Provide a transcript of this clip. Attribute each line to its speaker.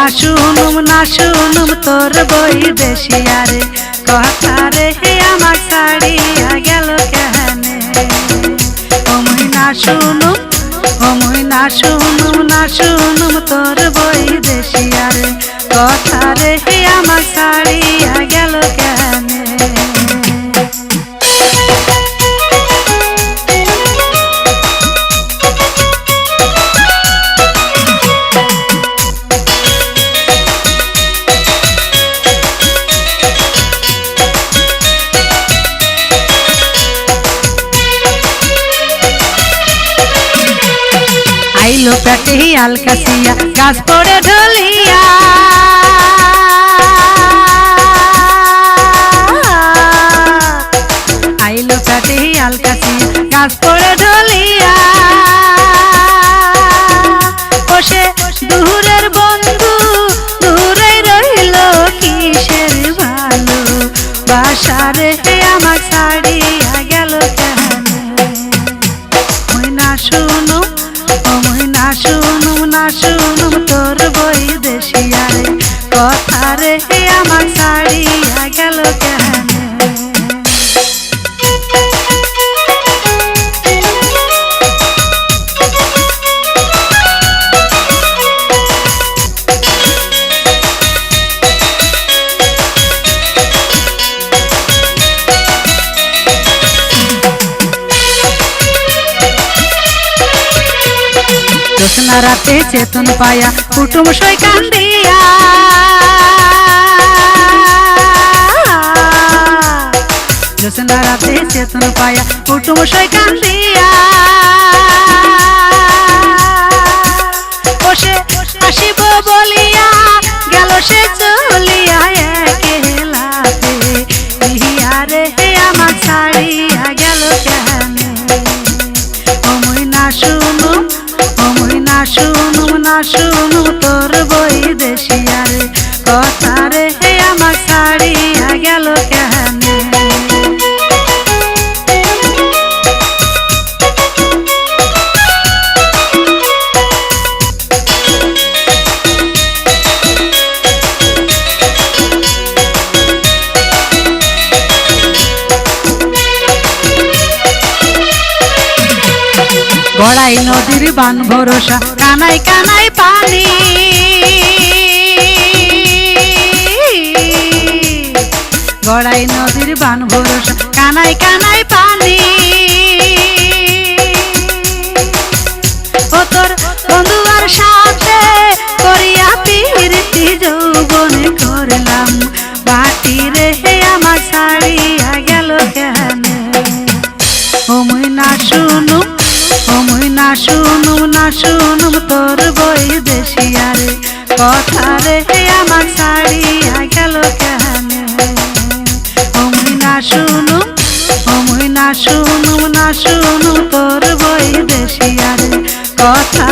Speaker 1: না শুনুম তোর বৈদেশিয়া রে কথা রে আমার ছাড়িয়া গেল কেনে মুই না শুনুম তোর বৈদেশিয়া রে কথা রে আমার ছাড়িয়া গেল কেনে आइलो पेटे ही अलकासिया गाछ पड़े ढलिया आइलो पेटे ही अलकासिया गाछ पड़े ढलिया बसे दूरेर बंधु दूरे रहिलो किसेर भालो बासा रे आमार छाड़िया गेल केने मुई ना शुनुम तोर बैदेशिया रे कथा रे आमार छाड़िया गेल केने जोत्स्ना राते चेतन पाया कुटुम सई कांदिया जोत्स्ना राते चेतन पाया कुटुम सई कांदिया बसे आसिब बलिया गेल से चलिया एकलाते इहिया रे आमार छाड़िया गेल केने मुई ना शुनुम तोर बैदेशिया रे कथा रे आमार छाड़िया गेल केने गड़ाई नदीर बान भरोसा कानाई कानाई पानी गड़ाई नदीर बान भरोसा कानाई कानाई पानी ओ तोर बंधुआर साथे करिया पीरती যৌবনে करलाम बाटी रे आमार छाड़िया गेल केने ओ मुई ना शुनुम तोर बैदेशिया रे कथा रे आमार छाड़िया गेल केने मुई ना शुनुम तोर बैदेशिया रे कथा